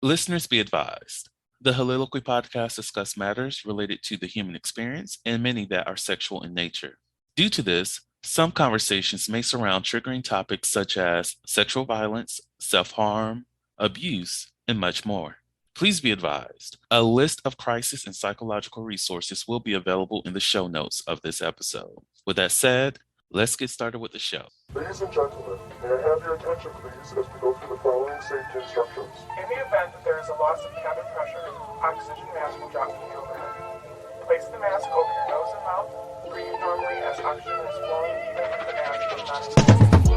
Listeners be advised. The Soliloquy podcast discuss matters related to the human experience and many that are sexual in nature. Due to this, some conversations may surround triggering topics such as sexual violence, self-harm, abuse, and much more. Please be advised, a list of crisis and psychological resources will be available in the show notes of this episode. With that said, let's get started with the show. Ladies and gentlemen, may I have your attention please as we go through the following safety instructions. In the event that there is a loss of cabin pressure, oxygen mask will drop from the overhead. Place the mask over your nose and mouth. Breathe normally as oxygen is flowing even if the mask is not exposed. Be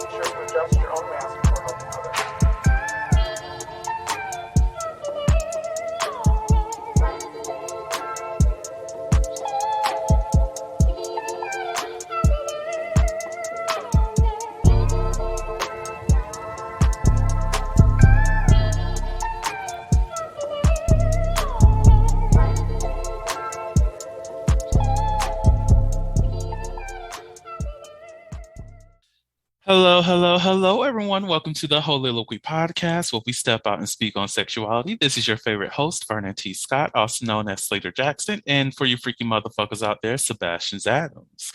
sure to adjust your own mask before helping others. Hello, everyone. Welcome to the Soliloquy podcast, where we step out and speak on sexuality. This is your favorite host, Vernon T. Scott, also known as Slater Jackson, and for you freaky motherfuckers out there, Sebastian Adams.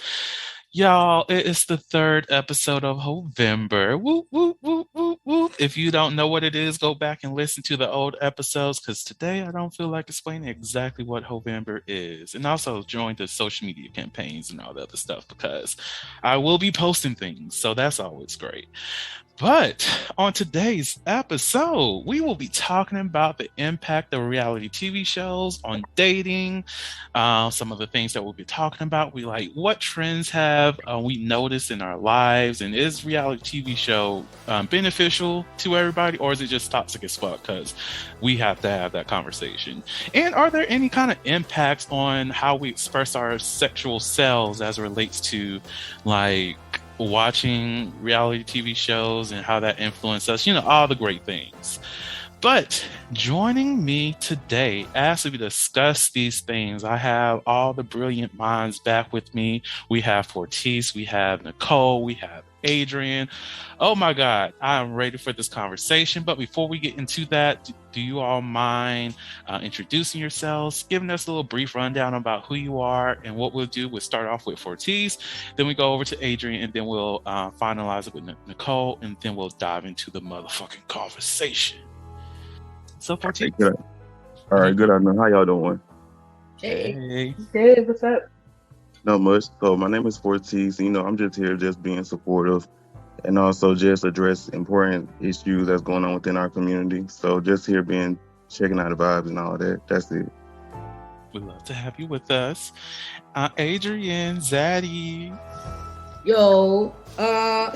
Y'all, it is the third episode of November. Whoop, whoop, whoop, whoop, whoop. If you don't know what it is, go back and listen to the old episodes, because today I don't feel like explaining exactly what November is. And also join the social media campaigns and all the other stuff, because I will be posting things, so that's always great. But on today's episode, we will be talking about the impact of reality TV shows on dating, some of the things that we'll be talking about. We like what trends have we noticed in our lives, and is reality TV show beneficial to everybody, or is it just toxic as fuck? Because we have to have that conversation. And are there any kind of impacts on how we express our sexual selves as it relates to like watching reality TV shows and how that influenced us, all the great things. But joining me today as we discuss these things, I have all the brilliant minds back with me. We have Phortise, we have Nicole, we have Adrian. Oh my God, I am ready for this conversation. But before we get into that, do you all mind introducing yourselves, giving us a little brief rundown about who you are? And what we'll do, we'll start off with Phortise, then we go over to Adrian, and then we'll finalize it with Nicole, and then we'll dive into the motherfucking conversation. So Phortise. Good. All right, good afternoon. How y'all doing? Hey. Good, what's up? Not much. So my name is Phortise. I'm just here just being supportive and also just address important issues that's going on within our community. So just here checking out the vibes and all that. That's it. We'd love to have you with us. Adrian, Zaddy. Yo,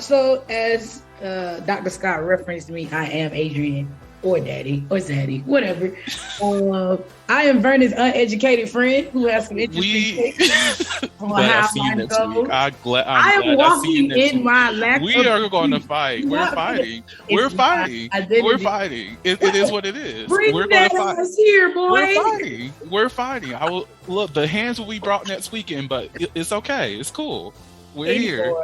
so as Dr. Scott referenced me, I am Adrian, or Daddy, or Zaddy, whatever. I am Vernon's uneducated friend who has some interesting takes on how mine goes. I am walking in my lack of... We are going to fight. We're fighting. We're fighting. We're fighting. It is what it is. We're going to fight. Here, boy. We're fighting. I will look. The hands will be brought next weekend, but it's okay. It's cool. We're here.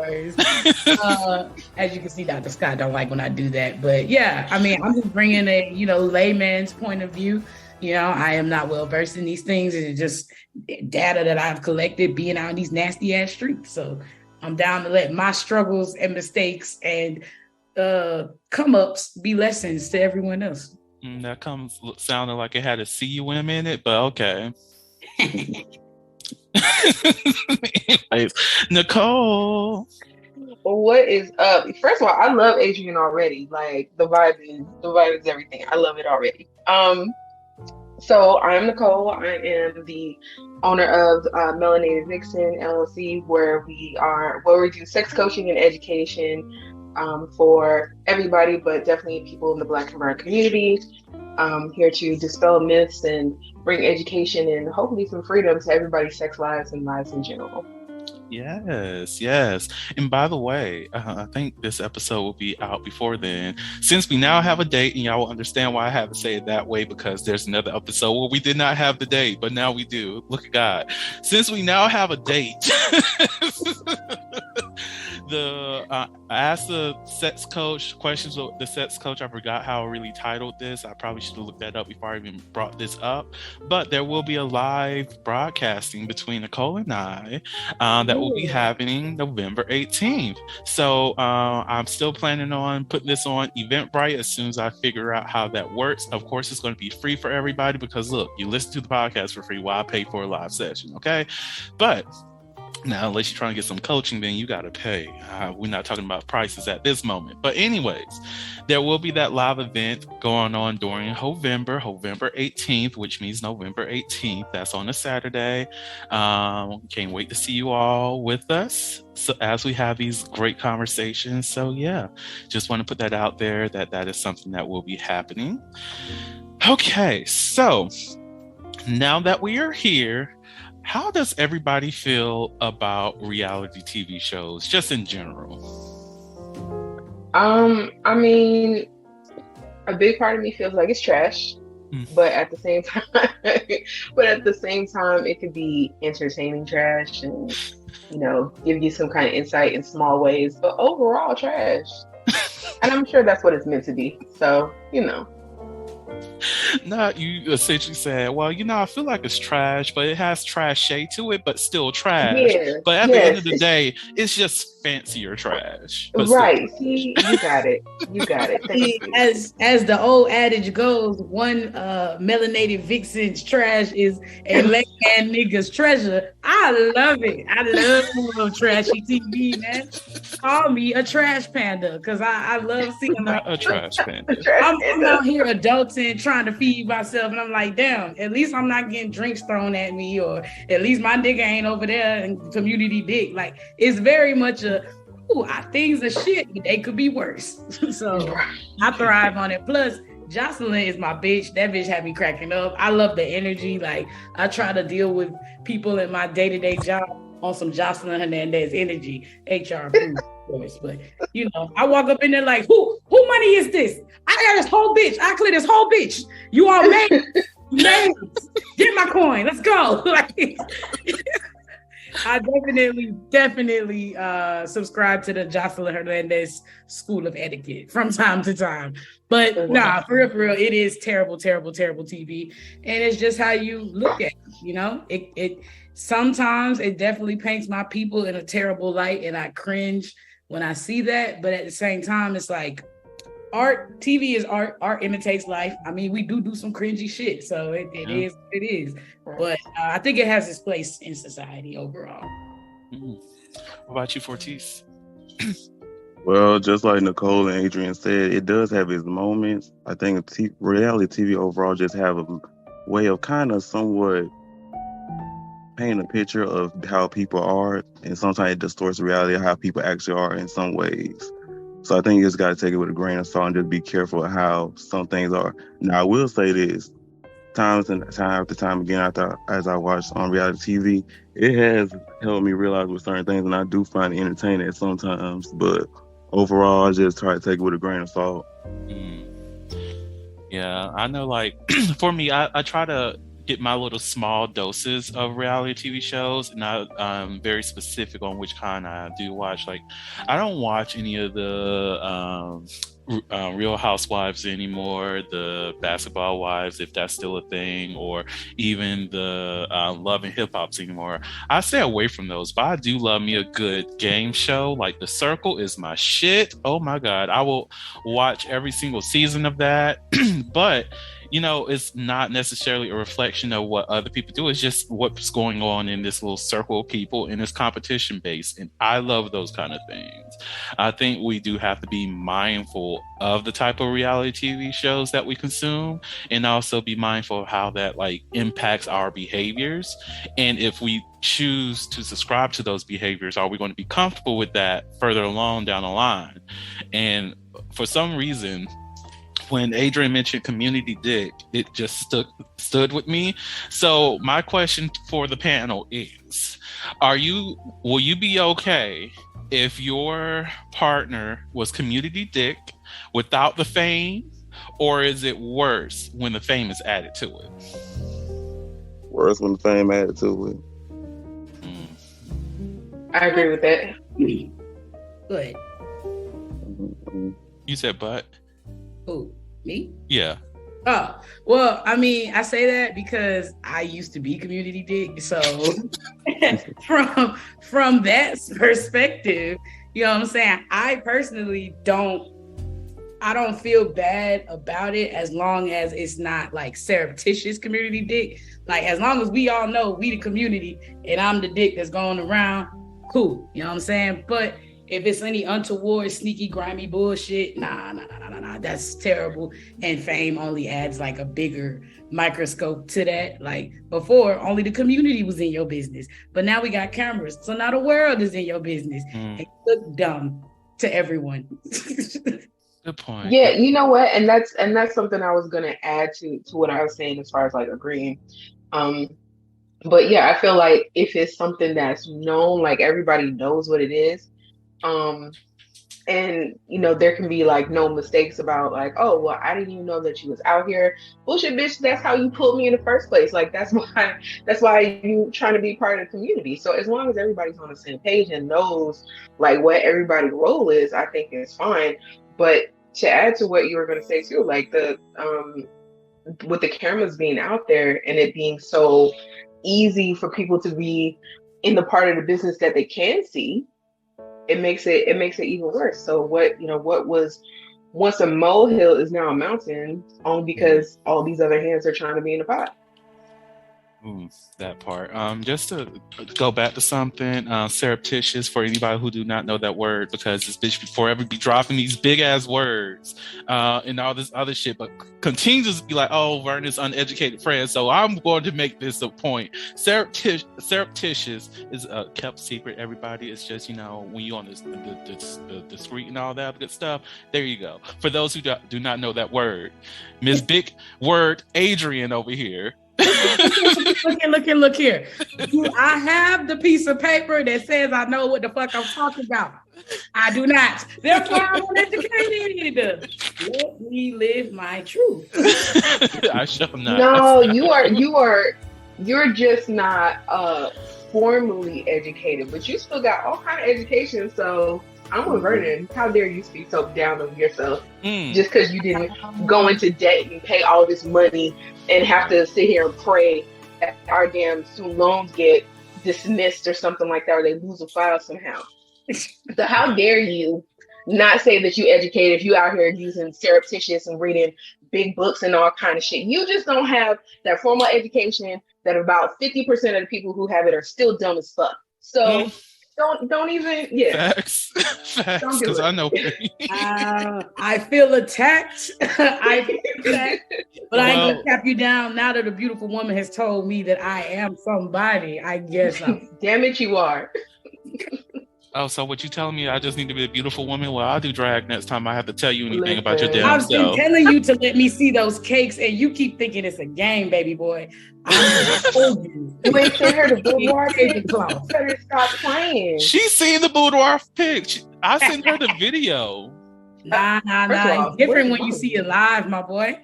As you can see, Dr. Scott don't like when I do that. But yeah, I mean, I'm just bringing a, layman's point of view. I am not well versed in these things. It's just data that I've collected being out in these nasty ass streets. So I'm down to let my struggles and mistakes and come ups be lessons to everyone else. That comes sounding like it had a CUM in it, but okay. Anyways, Nicole. What is up? First of all, I love Adrian already. Like the vibe is everything. I love it already. So I'm Nicole. I am the owner of Melanated Vixen LLC, where we do sex coaching and education for everybody, but definitely people in the Black and brown community. Here to dispel myths and bring education and hopefully some freedom to everybody's sex lives and lives in general. Yes. And by the way, I think this episode will be out before then. Since we now have a date, and y'all will understand why I have to say it that way, because there's another episode where we did not have the date, but now we do. Look at God. Since we now have a date, I asked the sex coach questions with the sex coach. I forgot how I really titled this. I probably should have looked that up before I even brought this up. But there will be a live broadcasting between Nicole and I that will be happening November 18th. So I'm still planning on putting this on Eventbrite as soon as I figure out how that works. Of course, it's going to be free for everybody because look, you listen to the podcast for free while I pay for a live session, okay? But now, unless you're trying to get some coaching, then you got to pay. We're not talking about prices at this moment. But anyways, there will be that live event going on during November 18th, which means November 18th. That's on a Saturday. Can't wait to see you all with us. So as we have these great conversations. So yeah, just want to put that out there that is something that will be happening. Okay, so now that we are here, how does everybody feel about reality TV shows, just in general? I mean, a big part of me feels like it's trash, but at the same time, it could be entertaining trash and, you know, give you some kind of insight in small ways. But overall, trash. And I'm sure that's what it's meant to be. So, you know. No, you essentially said, well, you know, I feel like it's trash, but it has trash shade to it, but still trash. Yeah, but at the end of the day, it's just fancier trash. Right. See, you got it. You got it. See, as the old adage goes, one melanated vixen's trash is a lay-man nigga's treasure. I love it. I love a little trashy TV, man. Call me a trash panda because I love seeing a trash panda. I'm out here adulting, trying to feed myself, and I'm like, damn, at least I'm not getting drinks thrown at me, or at least my nigga ain't over there in community dick. Like, it's very much things are shit, but they could be worse. So I thrive on it. Plus, Jocelyn is my bitch. That bitch had me cracking up. I love the energy. Like, I try to deal with people in my day-to-day job on some Jocelyn Hernandez energy, HR approved voice. But you know, I walk up in there like, who money is this? I got this whole bitch. I clear this whole bitch. You all made get my coin. Let's go. Like, I definitely subscribe to the Jocelyn Hernandez School of Etiquette from time to time. But nah, for real, it is terrible TV. And it's just how you look at it, you know? It sometimes it definitely paints my people in a terrible light, and I cringe when I see that. But at the same time, it's like art, TV is art. Art imitates life. I mean, we do some cringy shit, so it is. But I think it has its place in society overall. What about you, Phortise? Well, just like Nicole and Adrian said, it does have its moments. I think reality TV overall just have a way of kind of somewhat painting a picture of how people are, and sometimes it distorts the reality of how people actually are in some ways. So I think you just got to take it with a grain of salt and just be careful of how some things are. Now, I will say this, time after time again, as I watch on reality TV, it has helped me realize with certain things, and I do find it entertaining sometimes, but overall, I just try to take it with a grain of salt. Yeah, I know, like, for me, I try to get my little small doses of reality TV shows, and I'm very specific on which kind I do watch. Like, I don't watch any of the Real Housewives anymore, the Basketball Wives, if that's still a thing, or even the Love and Hip Hops anymore. I stay away from those, but I do love me a good game show. Like The Circle is my shit. Oh my God. I will watch every single season of that. But you know, it's not necessarily a reflection of what other people do. It's just what's going on in this little circle of people, and it's competition based. And I love those kind of things. I think we do have to be mindful of the type of reality TV shows that we consume, and also be mindful of how that like impacts our behaviors. And if we choose to subscribe to those behaviors, are we going to be comfortable with that further along down the line? And for some reason, when Adrian mentioned community dick, it just stood with me. So my question for the panel is, will you be okay if your partner was community dick without the fame, or is it worse when the fame is added to it? Worse when the fame added to it. I agree with that. Go ahead. You said but? Who? Me? Yeah. Oh, well, I mean, I say that because I used to be community dick. So from that perspective, you know what I'm saying? I personally don't feel bad about it as long as it's not like surreptitious community dick. Like as long as we all know we the community and I'm the dick that's going around, cool. You know what I'm saying? But if it's any untoward, sneaky, grimy bullshit, nah, that's terrible. And fame only adds like a bigger microscope to that. Like before, only the community was in your business, but now we got cameras, so now the world is in your business. And you look dumb to everyone. Good point. Yeah, you know what? And that's something I was gonna add to what I was saying as far as like agreeing. But yeah, I feel like if it's something that's known, like everybody knows what it is, and you know, there can be like no mistakes about like, oh well, I didn't even know that you was out here. Bullshit, bitch, that's how you pulled me in the first place. Like that's why you trying to be part of the community. So as long as everybody's on the same page and knows like what everybody's role is, I think it's fine. But to add to what you were going to say too, like the with the cameras being out there and it being so easy for people to be in the part of the business that they can see, it makes it even worse. So what was once a molehill is now a mountain, only because all these other hands are trying to be in the pot. That part. Just to go back to something, surreptitious, for anybody who do not know that word, because this bitch forever be dropping these big ass words and all this other shit, but continues to be like, oh, Vernon's uneducated friend, so I'm going to make this a point. Surreptitious is a kept secret, everybody. It's just, you know, when you on the street and all that good stuff, there you go. For those who do not know that word, Ms. Big Word Adrian over here. Look here. I have the piece of paper that says I know what the fuck I'm talking about. I do not. Therefore, I'm uneducated. Let me live my truth. I shall not. No, you're just not formally educated, but you still got all kind of education. So I'm with Vernon. How dare you speak so down of yourself just because you didn't go into debt and pay all this money and have to sit here and pray that our damn student loans get dismissed or something like that, or they lose a file somehow. So how dare you not say that you educated if you out here using surreptitious and reading big books and all kind of shit. You just don't have that formal education that about 50% of the people who have it are still dumb as fuck. So don't even, Facts, because I know. I feel attacked. But I ain't gonna tap you down now that a beautiful woman has told me that I am somebody. I guess damn it, you are. Oh, so what you telling me? I just need to be a beautiful woman? Well, I'll do drag next time I have to tell you anything about your damn self. I've been telling you to let me see those cakes, and you keep thinking it's a game, baby boy. I told you. You ain't seen her the boudoir pic. Better stop playing. She's seen the boudoir pic. I sent her the video. Nah. It's different when you see it live, my boy.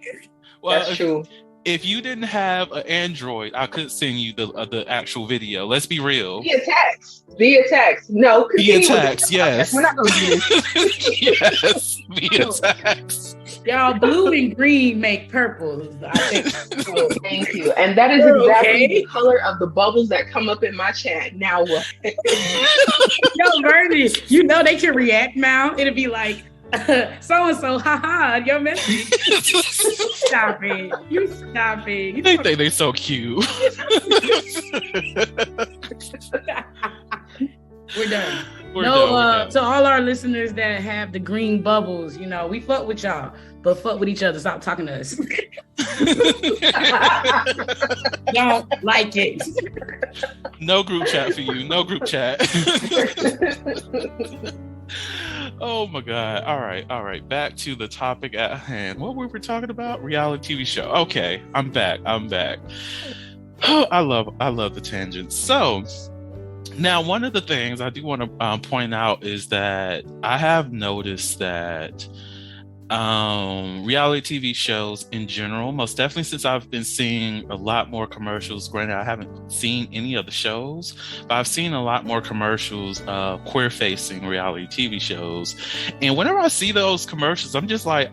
Well, that's true. If you didn't have an Android, I could send you the actual video. Let's be real. Via text. No. Via text, yes. We're not going to do this. Yes, via text. Y'all, blue and green make purple, I think. Oh, thank you. And that is exactly the color of the bubbles that come up in my chat. Now what? Yo, Vernon, you know they can react now. It'll be like, so-and-so, haha, your message. Stop it. You stop it. They think they're so cute. We're done. We're done. To all our listeners that have the green bubbles, you know, we fuck with y'all, but fuck with each other. Stop talking to us. Don't like it. No group chat for you. No group chat. Oh my God. All right. Back to the topic at hand. What were we talking about? Reality TV show. Okay. I'm back. Oh, I love the tangents. So now one of the things I do want to point out is that I have noticed that reality TV shows in general, most definitely since I've been seeing a lot more commercials. Granted, I haven't seen any of the shows, but I've seen a lot more commercials, queer facing reality TV shows. And whenever I see those commercials, I'm just like,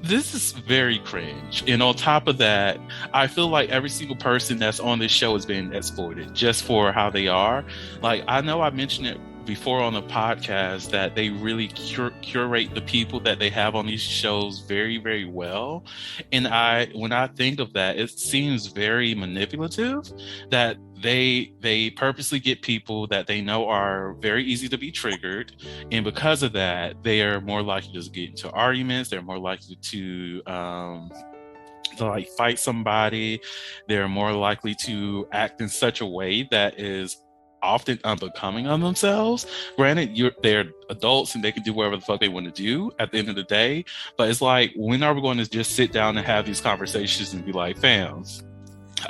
this is very cringe. And on top of that, I feel like every single person that's on this show is being exploited just for how they are. Like, I know I mentioned it before on the podcast that they really curate the people that they have on these shows very, very well. And when I think of that, it seems very manipulative that they purposely get people that they know are very easy to be triggered, and because of that they are more likely to get into arguments. They're more likely to like fight somebody. They're more likely to act in such a way that is often unbecoming of themselves. Granted, they're adults and they can do whatever the fuck they want to do at the end of the day, but it's like, when are we going to just sit down and have these conversations and be like, fam,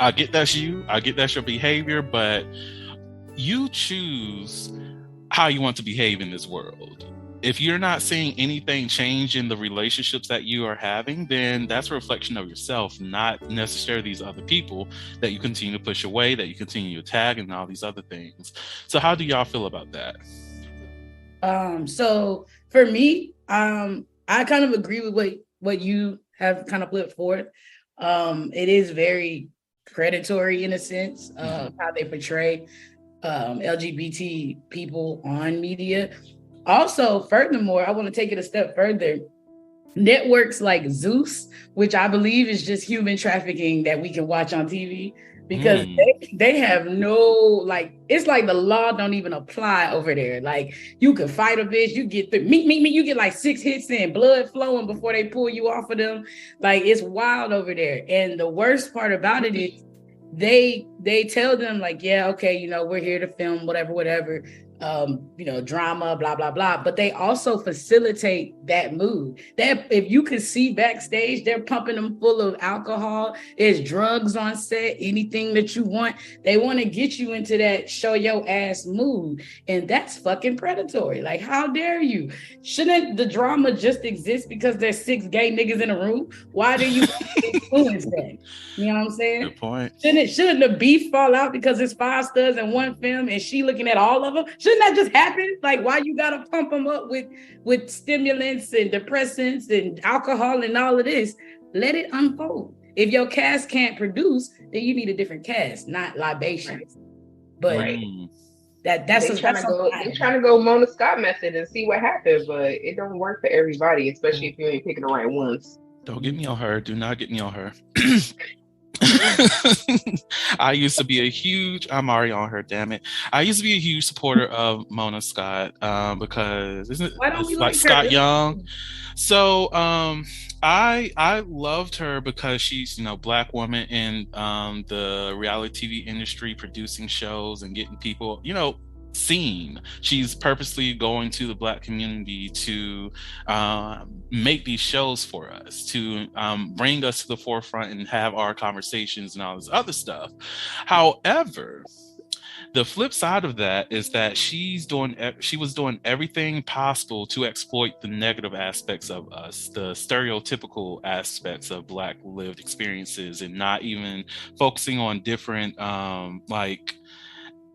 I get that's you, I get that's your behavior, but you choose how you want to behave in this world. If you're not seeing anything change in the relationships that you are having, then that's a reflection of yourself, not necessarily these other people that you continue to push away, that you continue to tag, and all these other things. So how do y'all feel about that? So for me, I kind of agree with what you have kind of put forth. It is very predatory in a sense of how they portray LGBT people on media. Also, furthermore, I want to take it a step further. Networks like Zeus, which I believe is just human trafficking that we can watch on TV, because they have no, like, it's like the law don't even apply over there. Like, you could fight a bitch, you get you get like 6 hits in, blood flowing before they pull you off of them. Like, it's wild over there. And the worst part about it is they tell them like, yeah, okay, you know, we're here to film whatever, you know, drama, blah, blah, blah. But they also facilitate that mood. That if you can see backstage, they're pumping them full of alcohol. There's drugs on set, anything that you want. They want to get you into that show your ass mood. And that's fucking predatory. Like, how dare you? Shouldn't the drama just exist because there's 6 gay niggas in a room? Why do you influence that? You know what I'm saying? Good point. Shouldn't the beef fall out because it's 5 studs in one film and she looking at all of them? Shouldn't that just happen? Like, why you gotta pump them up with stimulants and depressants and alcohol and all of this? Let it unfold. If your cast can't produce, then you need a different cast, not libations. But that's they're trying to go Mona Scott method and see what happens, but it don't work for everybody, especially if you ain't picking the right ones. Don't get me on her. Do not get me on her. I used to be I'm already on her, damn it. I used to be a huge supporter of Mona Scott because isn't it like Scott Young? So I loved her because she's, you know, Black woman in the reality TV industry, producing shows and getting people, you know, seen. She's purposely going to the Black community to make these shows for us, to bring us to the forefront and have our conversations and all this other stuff. However, the flip side of that is that she was doing everything possible to exploit the negative aspects of us, the stereotypical aspects of Black lived experiences, and not even focusing on different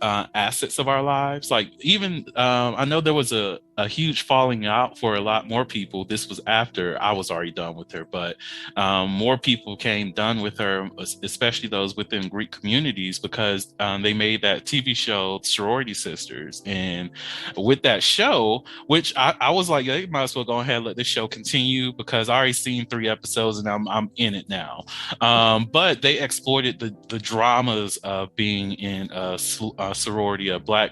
assets of our lives. Like, even I know there was a huge falling out for a lot more people. This was after I was already done with her, but more people came done with her, especially those within Greek communities, because they made that TV show Sorority Sisters. And with that show, which I was like, yeah, you might as well go ahead and let this show continue, because I already seen 3 episodes and I'm in it now. But they exploited the dramas of being in a sorority, a Black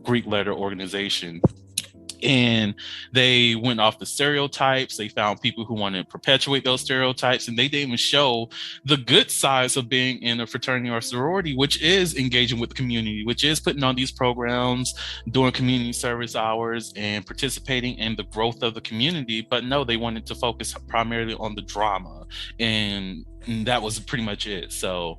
Greek letter organization. And they went off the stereotypes. They found people who wanted to perpetuate those stereotypes, and they didn't even show the good sides of being in a fraternity or sorority, which is engaging with the community, which is putting on these programs, doing community service hours, and participating in the growth of the community. But no, they wanted to focus primarily on the drama and And that was pretty much it. So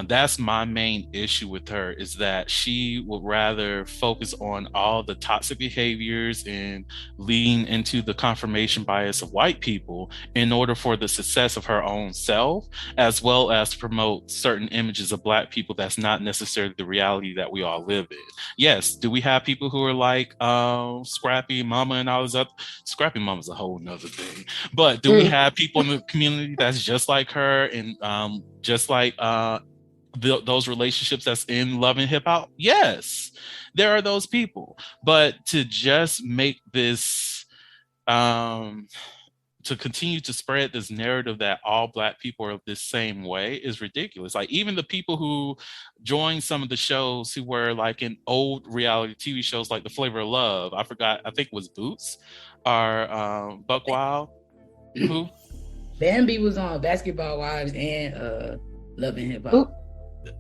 that's my main issue with her, is that she would rather focus on all the toxic behaviors and lean into the confirmation bias of white people in order for the success of her own self, as well as to promote certain images of Black people that's not necessarily the reality that we all live in. Yes, do we have people who are like Scrappy Mama and all this other? Scrappy Mama's a whole nother thing. But do we have people in the community that's just like her, and just like those relationships that's in love and hip hop? Yes, there are those people. But to just make this to continue to spread this narrative that all Black people are the same way is ridiculous. Like, even the people who joined some of the shows who were like in old reality TV shows like The Flavor of Love, I forgot, I think it was Boots or Buck Wild. Who? Bambi was on Basketball Wives and Love and Hip Hop.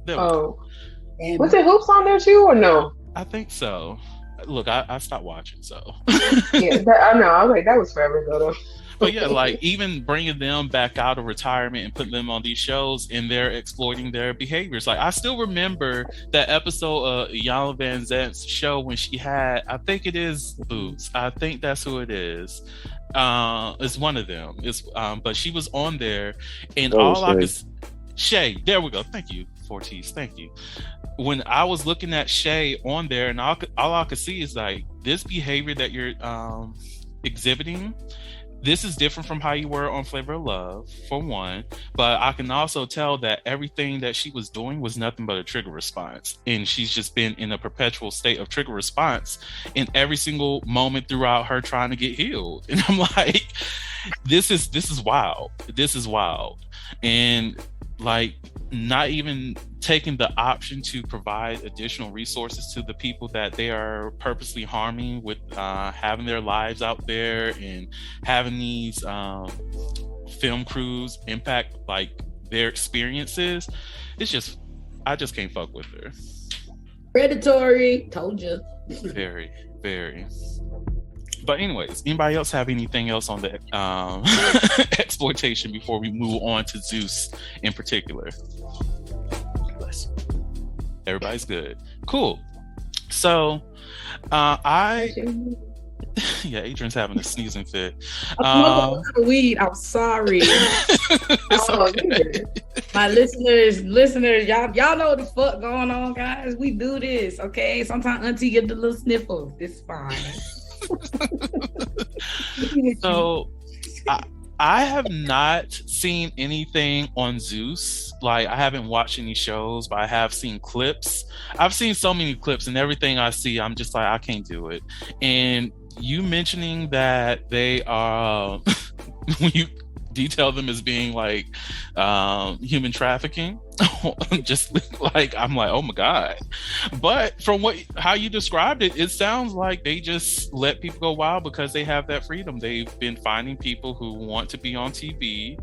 Oh, was it Hoops on there too, or no? I think so. Look, I stopped watching, so. Yeah, I know. I was like, that was forever ago, though. But yeah, like, even bringing them back out of retirement and putting them on these shows, and they're exploiting their behaviors. Like, I still remember that episode of Yana Van Zant's show when she had, I think it is Boots. I think that's who it is. It's one of them. It's but she was on there, and all I could Shay. There we go. Thank you, Phortise. Thank you. When I was looking at Shay on there, and all I could see is like, this behavior that you're exhibiting, this is different from how you were on Flavor of Love, for one. But I can also tell that everything that she was doing was nothing but a trigger response. And she's just been in a perpetual state of trigger response in every single moment throughout her trying to get healed. And I'm like, this is wild. This is wild. And like, not even taking the option to provide additional resources to the people that they are purposely harming with having their lives out there and having these film crews impact like their experiences. It's just, I just can't fuck with her. Predatory, told you. Very, very. But anyways, anybody else have anything else on the exploitation before we move on to Zeus in particular? Everybody's good. Cool. So yeah, Adrian's having a sneezing fit. Weed. I'm sorry. My listeners, y'all know what the fuck going on, guys. We do this, okay? Sometimes Auntie get the little sniffles. It's fine. So I have not seen anything on Zeus. Like, I haven't watched any shows, but I have seen clips. I've seen so many clips, and everything I see, I'm just like, I can't do it. And you mentioning that they are, when you detail them as being like human trafficking, just like, I'm like, oh my God. But from how you described it, it sounds like they just let people go wild because they have that freedom. They've been finding people who want to be on TV,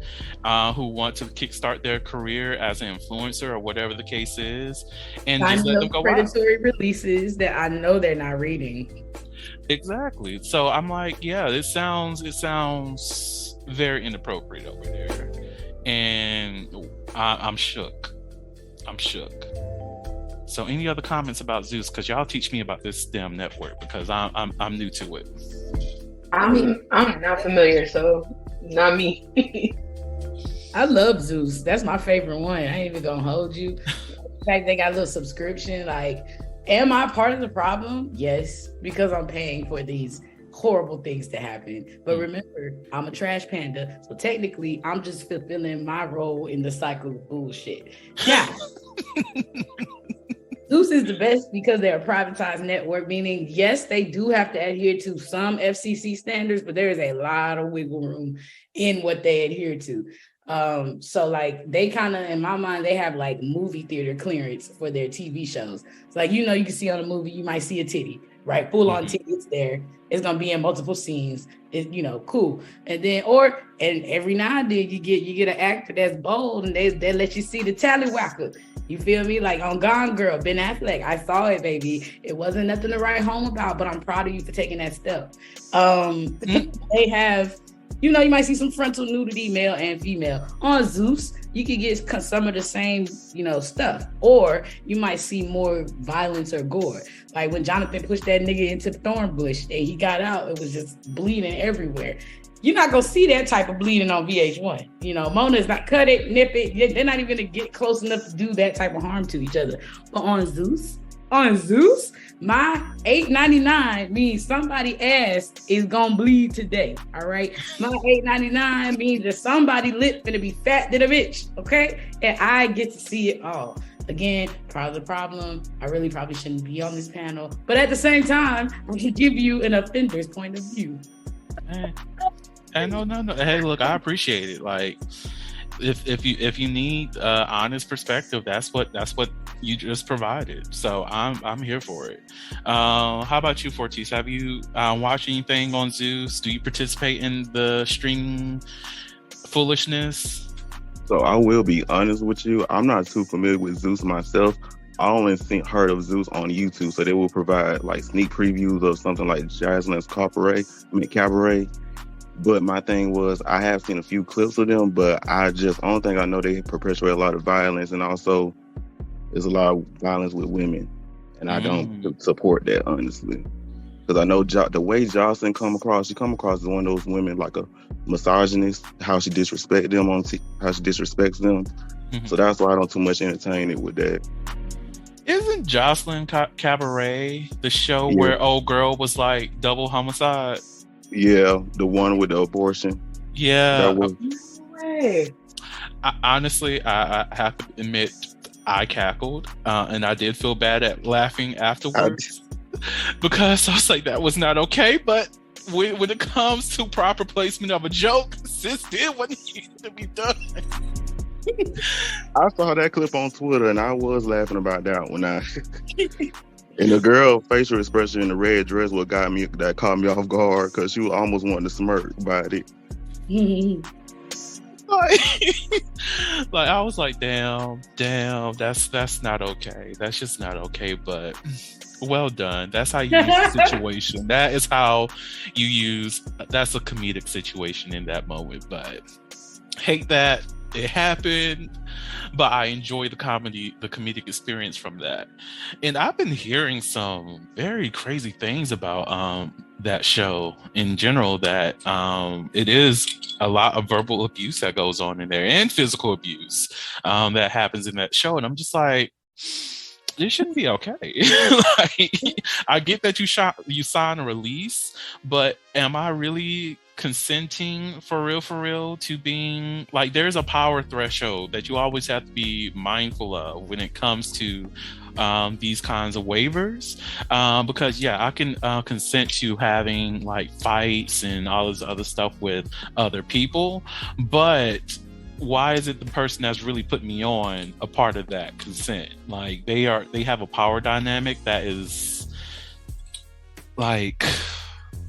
who want to kickstart their career as an influencer or whatever the case is, and just let them go wild. Predatory releases that I know they're not reading. Exactly. So I'm like, yeah, it sounds very inappropriate over there, and I'm shook. So any other comments about Zeus? Because y'all teach me about this damn network, because I'm new to it. I mean, I'm not familiar, so not me. I love Zeus. That's my favorite one. I ain't even gonna hold you. In fact, they got a little subscription. Like, am I part of the problem? Yes, because I'm paying for these horrible things to happen. But remember, I'm a trash panda, so technically I'm just fulfilling my role in the cycle of bullshit. Now, Zeus is the best because they're a privatized network, meaning yes, they do have to adhere to some FCC standards, but there is a lot of wiggle room in what they adhere to. So like, they kind of, in my mind, they have like movie theater clearance for their TV shows. It's like, you can see on a movie, you might see a titty, right? Full on titty, it's there. It's gonna be in multiple scenes. It's, cool. And then, and every now and then you get an actor that's bold, and they let you see the tallywhacker. You feel me? Like on Gone Girl, Ben Affleck, I saw it, baby. It wasn't nothing to write home about, but I'm proud of you for taking that step. They have You know, you might see some frontal nudity, male and female. On Zeus, you could get some of the same, you know, stuff. Or you might see more violence or gore. Like when Jonathan pushed that nigga into the thorn bush and he got out, it was just bleeding everywhere. You're not gonna see that type of bleeding on VH1. You know, Mona's not cut it, nip it. They're not even gonna get close enough to do that type of harm to each other. But on Zeus, my $8.99 means somebody ass is gonna bleed today. All right, my $8.99 means that somebody lip gonna be fat to the bitch. Okay, and I get to see it all. Again, part of the problem, I really probably shouldn't be on this panel, but at the same time, I should give you an offender's point of view. Hey, no. Hey, look, I appreciate it. Like, if you need honest perspective, that's what you just provided. So I'm here for it. How about you, Phortise? Have you watched anything on Zeus? Do you participate in the streaming foolishness? So I will be honest with you. I'm not too familiar with Zeus myself. I only heard of Zeus on YouTube, so they will provide like sneak previews of something like Jazzlin's Cabaret. But my thing was, I have seen a few clips of them, but only thing I know, they perpetuate a lot of violence, and also there's a lot of violence with women, and I don't support that, honestly. Because I know the way Jocelyn she come across as one of those women, like a misogynist, how she disrespects them how she disrespects them. So that's why I don't too much entertain it with that. Isn't Jocelyn Cabaret the show where old girl was like double homicide? Yeah, the one with the abortion. Yeah. Hey. Honestly, I have to admit, I cackled, and I did feel bad at laughing afterwards because I was like, that was not okay. But when it comes to proper placement of a joke, sis did what needed to be done. I saw that clip on Twitter, and I was laughing about that one. And the girl facial expression in the red dress that caught me off guard, because she was almost wanting to smirk about it. like I was like, damn, that's not okay. That's just not okay. But well done. That's how you use the situation. That is how you use. That's a comedic situation in that moment. But hate that it happened, but I enjoy the comedic experience from that. And I've been hearing some very crazy things about that show in general, that it is a lot of verbal abuse that goes on in there, and physical abuse that happens in that show. And I'm just like, this shouldn't be okay. Like, I get that you sign a release, but am I really consenting for real to being like, there's a power threshold that you always have to be mindful of when it comes to these kinds of waivers, because I can consent to having like fights and all this other stuff with other people, but why is it the person that's really put me on a part of that consent? Like, they have a power dynamic that is like,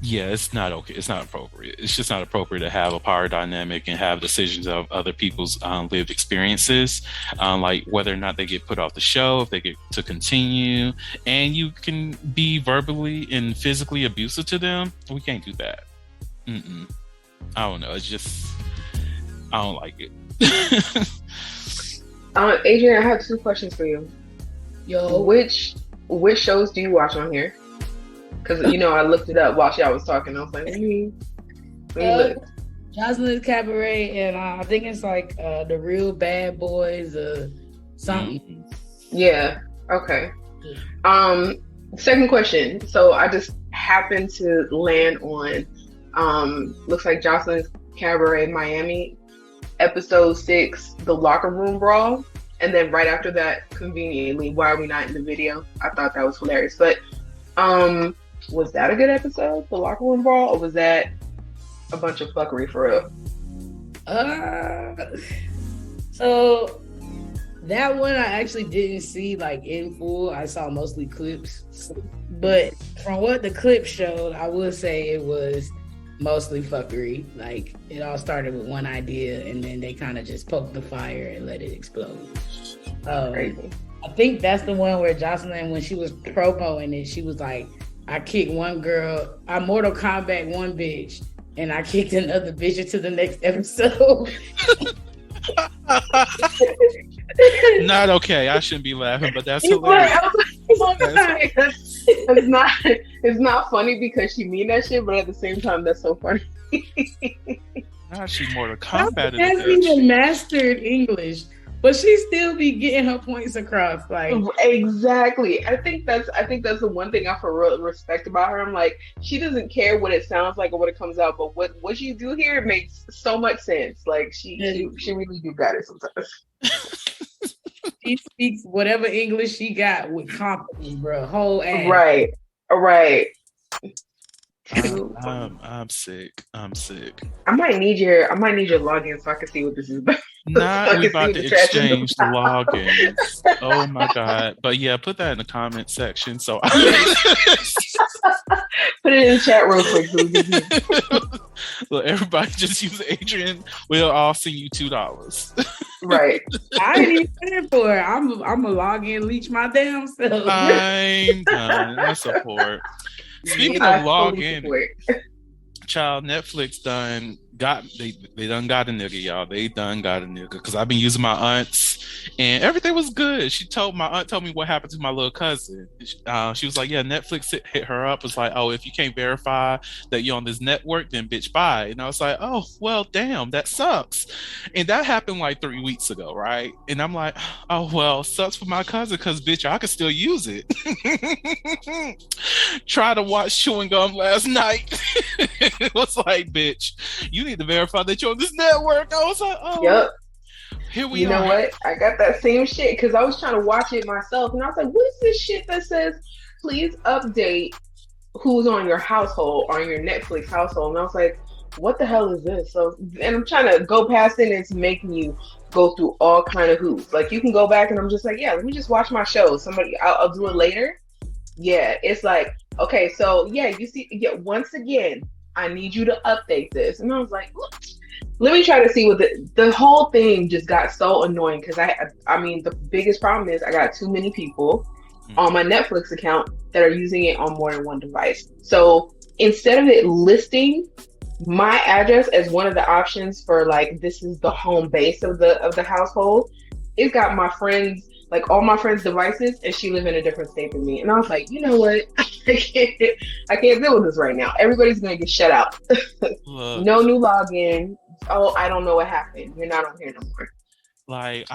it's not okay. It's not appropriate. It's just not appropriate to have a power dynamic and have decisions of other people's lived experiences, like whether or not they get put off the show, if they get to continue, and you can be verbally and physically abusive to them. We can't do that. I don't know. It's just, I don't like it. Adrian, I have 2 questions for you. Yo, which shows do you watch on here? Because I looked it up while y'all was talking. I was like, let me look. Jocelyn's Cabaret, and I think it's like the Real Bad Boys or something. Yeah. Okay. Second question. So I just happened to land on looks like Jocelyn's Cabaret Miami, episode 6, The Locker Room Brawl. And then right after that, conveniently, Why Are We Not in the Video? I thought that was hilarious. But was that a good episode, The Locker Room Brawl, or was that a bunch of fuckery for real? So that one I actually didn't see like in full. I saw mostly clips. But from what the clip showed, I would say it was mostly fuckery. Like, it all started with one idea, and then they kind of just poked the fire and let it explode. Crazy. I think that's the one where Jocelyn, when she was promoing it, she was like, I kicked one girl, I Mortal Kombat one bitch, and I kicked another bitch into the next episode. Not okay. I shouldn't be laughing, but that's He's like, hilarious. it's not funny because she mean that shit, but at the same time, that's so funny. Now she's Mortal Kombat. She hasn't even mastered English, but she still be getting her points across. Like exactly. I think that's the one thing I for real respect about her. I'm like, she doesn't care what it sounds like or what it comes out, but what you do here makes so much sense. Like she really do got it sometimes. She speaks whatever English she got with confidence, bro. Whole ass. Right. I'm sick. I might need your login so I can see what this is about. Now we about to exchange the logins. Oh my god! But yeah, put that in the comment section. So put it in the chat real quick. Well, everybody just use Adrian. We'll all send you $2. Right. I ain't even paying for it. I'm a log in, leech my damn self. I'm done. I support. Speaking of login, child, Netflix done got they done got a nigga, y'all. They done got a nigga because I've been using my aunt's and everything was good. My aunt told me what happened to my little cousin. She was like, yeah, Netflix hit her up. Was like, oh, if you can't verify that you're on this network, then bitch, bye. And I was like, oh, well, damn, that sucks. And that happened like 3 weeks ago, right? And I'm like, oh, well, sucks for my cousin because bitch, I could still use it. Try to watch Chewing Gum last night. It was like, bitch, you need to verify that you're on this network. I was like, oh. Yep. Here we are. You know what? I got that same shit because I was trying to watch it myself, and I was like, "What is this shit that says please update who's on your household, on your Netflix household?" And I was like, "What the hell is this?" So, and I'm trying to go past it, and it's making you go through all kind of hoops. Like you can go back, and I'm just like, "Yeah, let me just watch my show." I'll do it later. Yeah, it's like, okay, so yeah, you see, yeah, once again, I need you to update this, and I was like, look. Let me try to see what the whole thing just got so annoying because I mean the biggest problem is I got too many people on my Netflix account that are using it on more than one device. So instead of it listing my address as one of the options for like this is the home base of the household, it's got my friends, like all my friends' devices, and she live in a different state than me. And I was like, you know what? I can't deal with this right now. Everybody's gonna get shut out. No new login. Oh, I don't know what happened. You're not on here no more. Like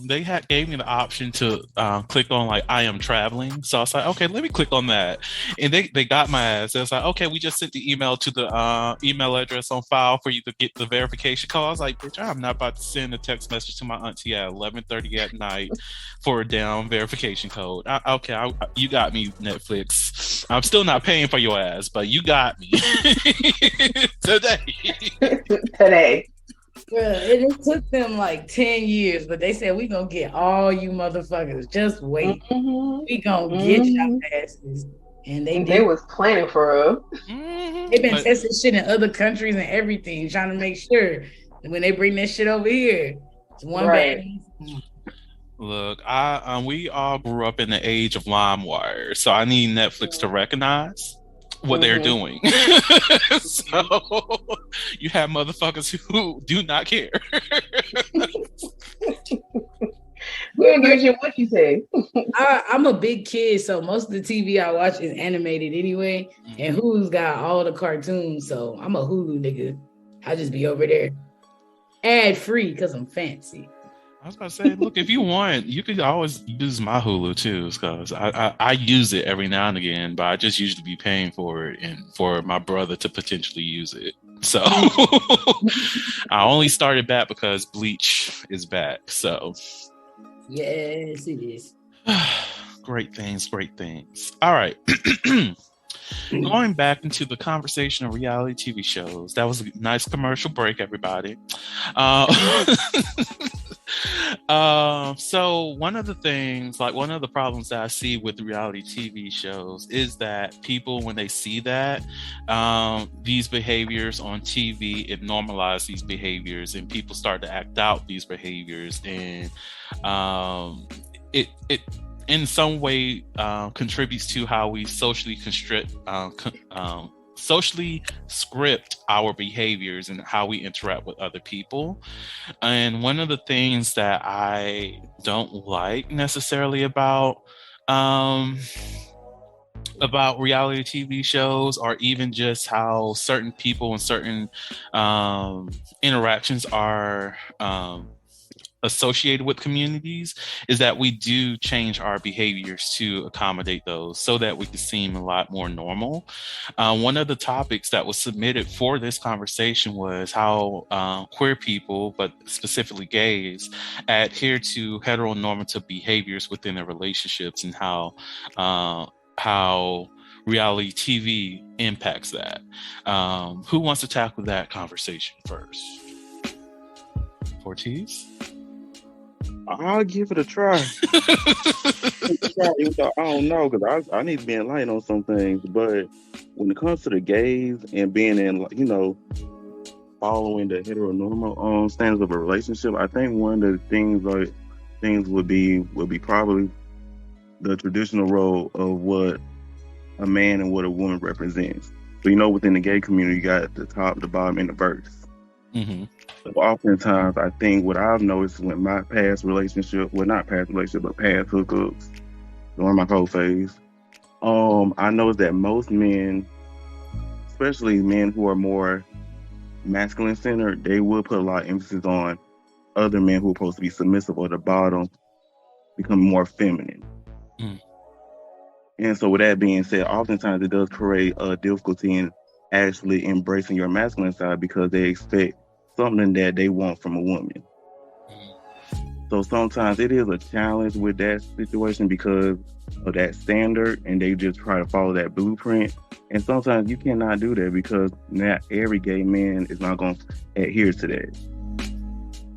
they gave me the option to click on like I am traveling, so I was like, okay, let me click on that, and they got my ass. It was like, okay, we just sent the email to the email address on file for you to get the verification code. I was like, bitch, I'm not about to send a text message to my auntie at 11:30 at night for a down verification code. You got me, Netflix. I'm still not paying for your ass, but you got me today. Well, it took them like 10 years, but they said we gonna get all you motherfuckers. Just wait. We gonna get your asses. And they was planning for us. They've been testing shit in other countries and everything, trying to make sure that when they bring that shit over here, it's one bad. Look, we all grew up in the age of LimeWire, so I need Netflix to recognize what they're doing. So you have motherfuckers who do not care. We'll get you what you say. I'm a big kid, so most of the TV I watch is animated anyway, and Hulu's got all the cartoons, so I'm a Hulu nigga. I'll just be over there ad free because I'm fancy. I was about to say, look, if you want, you could always use my Hulu too, because I use it every now and again, but I just usually be paying for it and for my brother to potentially use it. So I only started back because Bleach is back. So yes, it is. Great things. All right. Going back into the conversation of reality TV shows, that was a nice commercial break, everybody. So one of the problems that I see with reality TV shows is that people, when they see that these behaviors on TV, it normalizes these behaviors, and people start to act out these behaviors, and it in some way contributes to how we socially socially script our behaviors and how we interact with other people. And one of the things that I don't like necessarily um, about reality TV shows, or even just how certain people and certain interactions are associated with communities, is that we do change our behaviors to accommodate those so that we can seem a lot more normal. One of the topics that was submitted for this conversation was how queer people, but specifically gays, adhere to heteronormative behaviors within their relationships, and how reality TV impacts that. Who wants to tackle that conversation first? Phortise? I'll give it a try. Even though I don't know, because I need to be enlightened on some things. But when it comes to the gays and being in, following the heteronormal standards of a relationship, I think one of the things would be probably the traditional role of what a man and what a woman represents. So within the gay community, you got the top, the bottom, and the verse. Mm-hmm. So oftentimes, I think what I've noticed with my past relationship, well, not past relationship, but past hookups during my cold phase, I noticed that most men, especially men who are more masculine centered, they will put a lot of emphasis on other men who are supposed to be submissive or the bottom becoming more feminine. Mm. And so with that being said, oftentimes it does create a difficulty in actually embracing your masculine side because they expect something that they want from a woman. So sometimes it is a challenge with that situation because of that standard, and they just try to follow that blueprint. And sometimes you cannot do that because not every gay man is not going to adhere to that.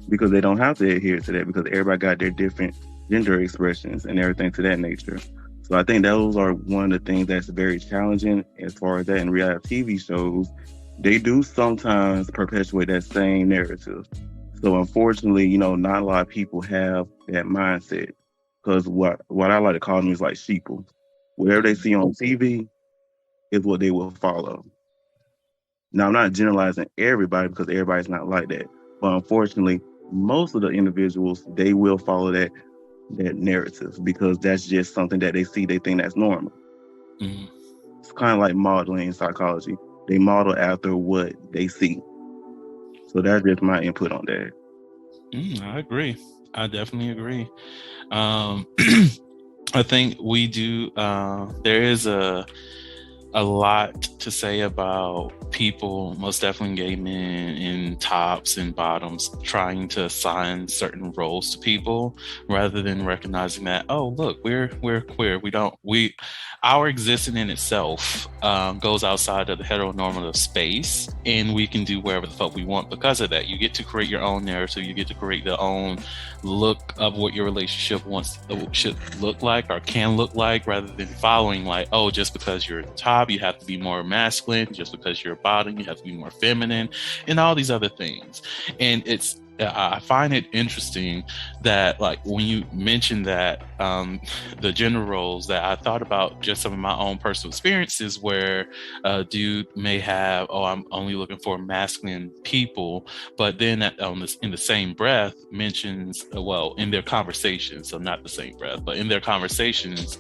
Because they don't have to adhere to that because everybody got their different gender expressions and everything to that nature. So I think those are one of the things that's very challenging as far as that. In reality TV shows, they do sometimes perpetuate that same narrative. So unfortunately, not a lot of people have that mindset because what I like to call them is like sheeple. Whatever they see on TV is what they will follow. Now, I'm not generalizing everybody because everybody's not like that. But unfortunately, most of the individuals, they will follow that narrative because that's just something that they see, they think that's normal. Mm. It's kind of like modeling in psychology. They model after what they see. So that's just my input on that. I agree. I definitely agree. I think we do. There is a lot to say about people, most definitely gay men in tops and bottoms, trying to assign certain roles to people rather than recognizing that, oh, look, we're queer. Our existence in itself goes outside of the heteronormative space, and we can do wherever the fuck we want because of that. You get to create your own narrative. You get to create the own look of what your relationship should look like or can look like, rather than following like, oh, just because you're top, you have to be more masculine. Just because you're bottom, you have to be more feminine, and all these other things. And I find it interesting that, like, when you mentioned that the gender roles, that I thought about just some of my own personal experiences where a dude may have, oh, I'm only looking for masculine people, but then in the same breath mentions, in their conversations, so not the same breath, but in their conversations,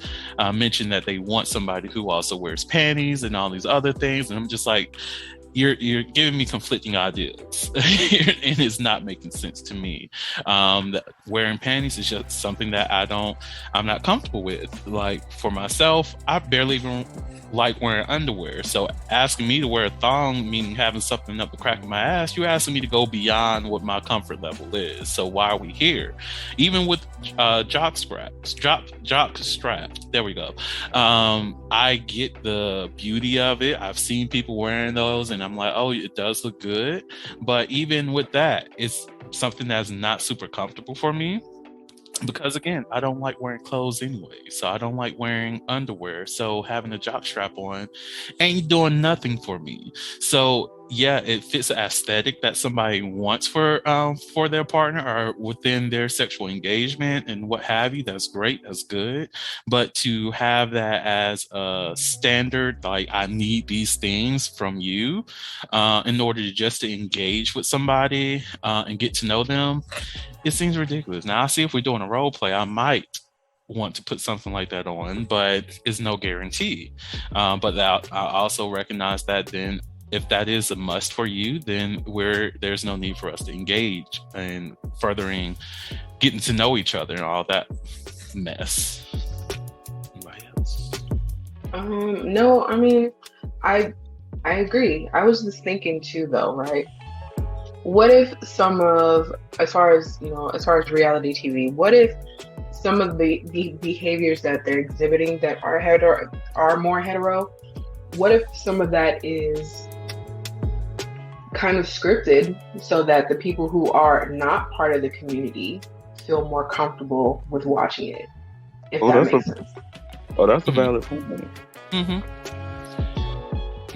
mention that they want somebody who also wears panties and all these other things, and I'm just like, you're giving me conflicting ideas and it's not making sense to me. Wearing panties is just something that I'm not comfortable with. Like, for myself, I barely even like wearing underwear. So asking me to wear a thong, meaning having something up the crack of my ass, you're asking me to go beyond what my comfort level is. So why are we here? Even with jock straps, there we go. I get the beauty of it. I've seen people wearing those and I'm like, oh, it does look good. But even with that, it's something that's not super comfortable for me. Because again, I don't like wearing clothes anyway. So I don't like wearing underwear. So having a jock strap on ain't doing nothing for me. So yeah, it fits the aesthetic that somebody wants for their partner or within their sexual engagement and what have you. That's great. That's good. But to have that as a standard, like I need these things from you, in order to just to engage with somebody and get to know them, it seems ridiculous. Now, I see if we're doing a role play, I might want to put something like that on, but it's no guarantee. But I also recognize that then if that is a must for you, then there's no need for us to engage in furthering getting to know each other and all that mess. Anybody else? No, I mean, I agree. I was just thinking too, though, right? What if as far as reality TV, what if some of the behaviors that they're exhibiting that are more hetero, what if some of that is kind of scripted so that the people who are not part of the community feel more comfortable with watching it, if that makes sense. That's a valid point. Mm-hmm.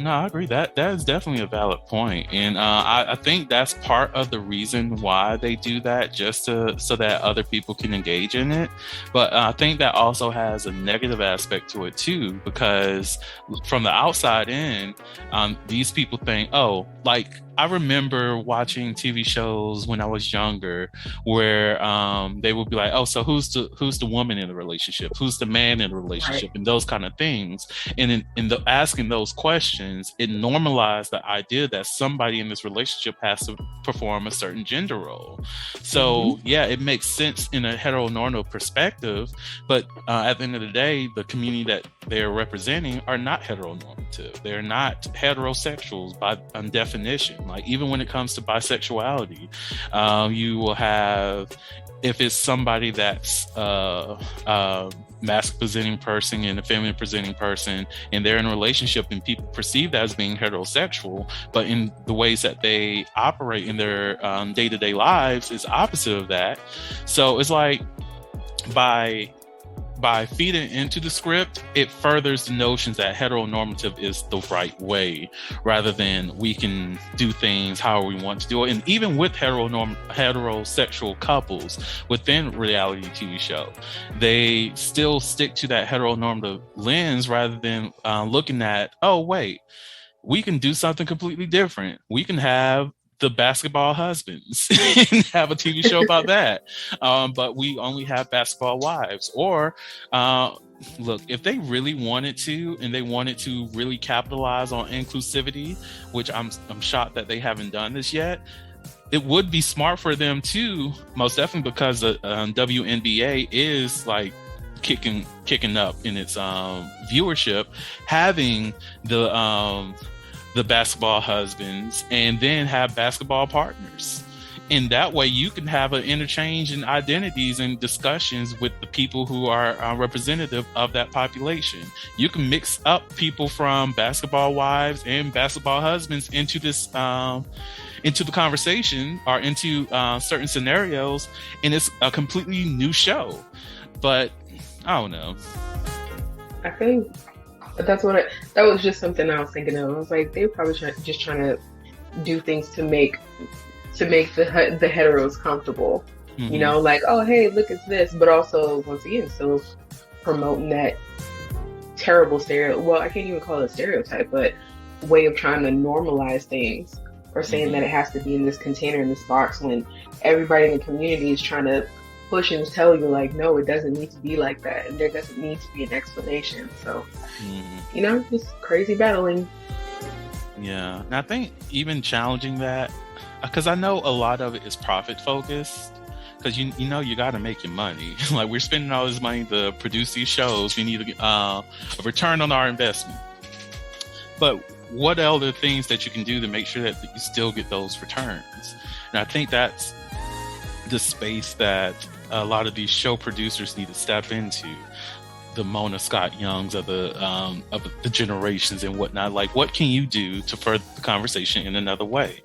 No, I agree. That is definitely a valid point. And I think that's part of the reason why they do that, just so that other people can engage in it. But I think that also has a negative aspect to it too, because from the outside in, these people think, oh, like I remember watching TV shows when I was younger where they would be like, oh, so who's the woman in the relationship? Who's the man in the relationship? Right. And those kind of things. And in asking those questions, it normalized the idea that somebody in this relationship has to perform a certain gender role. So yeah, it makes sense in a heteronormative perspective, but at the end of the day, the community that they're representing are not heteronormative. They're not heterosexuals by definition. Like even when it comes to bisexuality, you will have, if it's somebody that's masculine presenting person and a feminine presenting person, and they're in a relationship and people perceive that as being heterosexual, but in the ways that they operate in their day-to-day lives is opposite of that. So it's like by feeding into the script, it furthers the notions that heteronormative is the right way, rather than we can do things how we want to do it. And even with heterosexual couples within reality TV show, they still stick to that heteronormative lens rather than looking at, oh, wait, we can do something completely different. We can have the basketball husbands and have a TV show about that. But we only have basketball wives. Or look, if they really wanted to, and they wanted to really capitalize on inclusivity, which I'm shocked that they haven't done this yet, it would be smart for them to, most definitely, because the WNBA is like kicking up in its viewership, having the basketball husbands, and then have basketball partners. In that way, you can have an interchange in identities and discussions with the people who are representative of that population. You can mix up people from basketball wives and basketball husbands into this into the conversation or into certain scenarios, and it's a completely new show. But I don't know. I think that was just something I was thinking of. I was like, they're probably just trying to do things to make the heteros comfortable. Mm-hmm. You know, like, oh, hey, look, it's this, but also once again, still promoting that terrible well, I can't even call it a stereotype, but way of trying to normalize things, or saying that it has to be in this container, in this box, when everybody in the community is trying to push and tell you, like, no, it doesn't need to be like that, and there doesn't need to be an explanation. So, you know, just crazy battling. Yeah, and I think even challenging that, because I know a lot of it is profit focused, because you know you got to make your money. Like, we're spending all this money to produce these shows, we need to get a return on our investment. But what other things that you can do to make sure that you still get those returns? And I think that's the space that a lot of these show producers need to step into. The Mona Scott Youngs of the generations and whatnot. Like, what can you do to further the conversation in another way?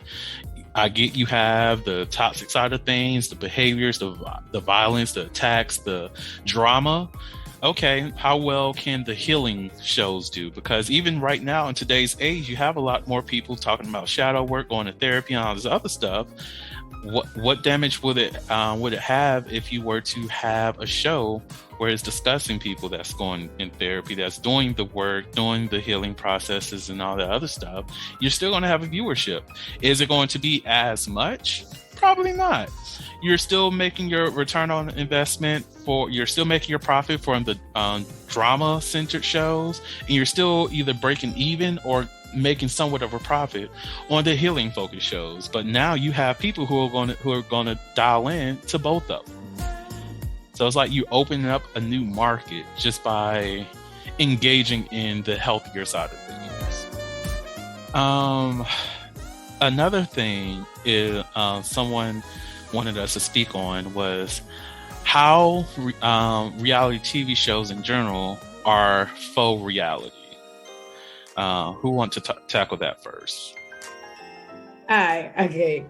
I get you have the toxic side of things, the behaviors, the violence, the attacks, the drama. okay, how well can the healing shows do? Because even right now in today's age, you have a lot more people talking about shadow work, going to therapy, and all this other stuff. What damage would it have if you were to have a show where it's discussing people that's going in therapy, that's doing the work, doing the healing processes and all that other stuff? You're still going to have a viewership. Is it going to be as much? Probably not. You're still making your return on investment you're still making your profit from the drama centered shows, and you're still either breaking even or making somewhat of a profit on the healing focused shows. But now you have people who are going to dial in to both of them. So it's like you opening up a new market just by engaging in the healthier side of things. Another thing is someone wanted us to speak on was how reality TV shows in general are faux reality. Who wants to tackle that first? Okay,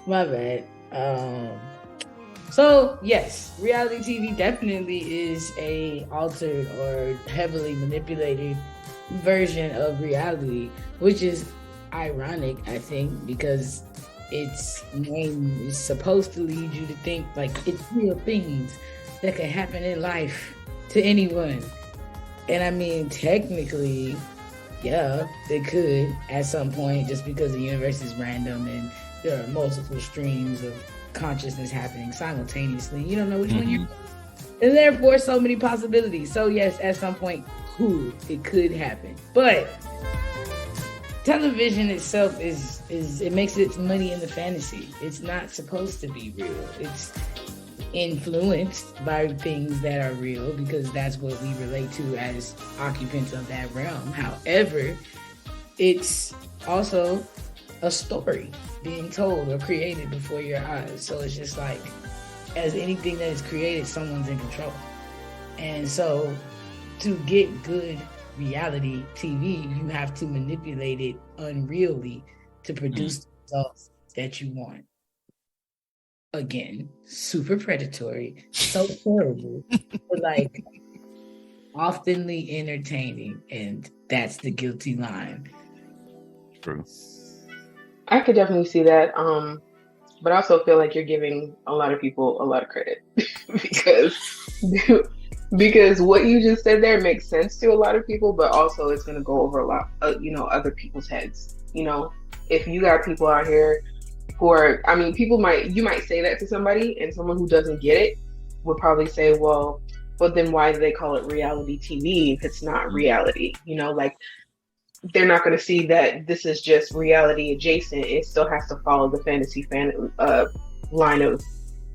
my bad. So yes, reality TV definitely is a altered or heavily manipulated version of reality, which is ironic, I think, because its name is supposed to lead you to think like it's real things that can happen in life to anyone. And I mean, technically, yeah, they could at some point, just because the universe is random and there are multiple streams of consciousness happening simultaneously. You don't know which one you're. And therefore, so many possibilities. So yes, at some point, it could happen. But television itself is it makes its money in the fantasy. It's not supposed to be real. It's influenced by things that are real because that's what we relate to as occupants of that realm. However, it's also a story being told or created before your eyes. So it's just like, as anything that is created, someone's in control. And so to get good reality TV, you have to manipulate it unreally to produce the results that you want. Again, super predatory, so terrible, but like oftenly entertaining, and that's the guilty line. True. I could definitely see that. But I also feel like you're giving a lot of people a lot of credit because what you just said there makes sense to a lot of people, but also it's going to go over a lot, other people's heads. If you got people out here who are, you might say that to somebody, and someone who doesn't get it would probably say, well, but then why do they call it reality TV if it's not reality? Like, they're not going to see that this is just reality adjacent. It still has to follow the fantasy line of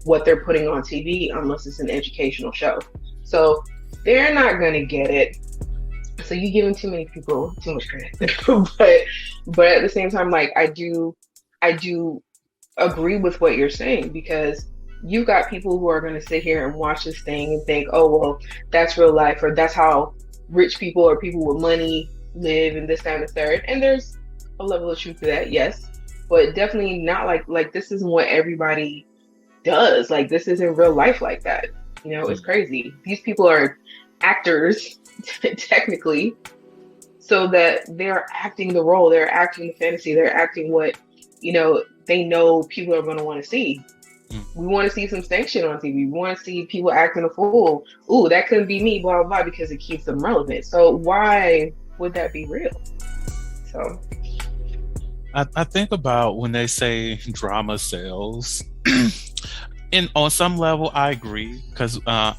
what they're putting on TV, unless it's an educational show. So they're not going to get it. So you giving too many people too much credit. but at the same time, like I do agree with what you're saying, because you got people who are going to sit here and watch this thing and think, oh, well, that's real life, or that's how rich people or people with money live, and this, that, and the third. And there's a level of truth to that, yes, but definitely not like this isn't what everybody does. Like, this isn't real life like that. It's crazy. These people are actors technically, so that they're acting the role, they're acting the fantasy, they're acting what they know people are going to want to see. We want to see some sanction on TV. We want to see people acting a fool. Ooh, that couldn't be me, blah, blah, blah, because it keeps them relevant. So why would that be real? So I think about when they say drama sells. And on some level, I agree, because I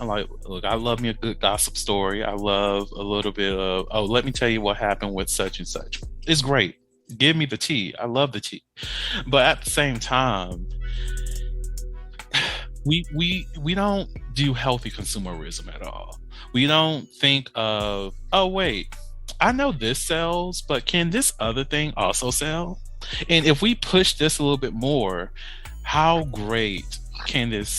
love me a good gossip story. I love a little bit of, oh, let me tell you what happened with such and such. It's great. Give me the tea. I love the tea. But at the same time, we don't do healthy consumerism at all. We don't think of, oh, wait, I know this sells, but can this other thing also sell? And if we push this a little bit more, how great can this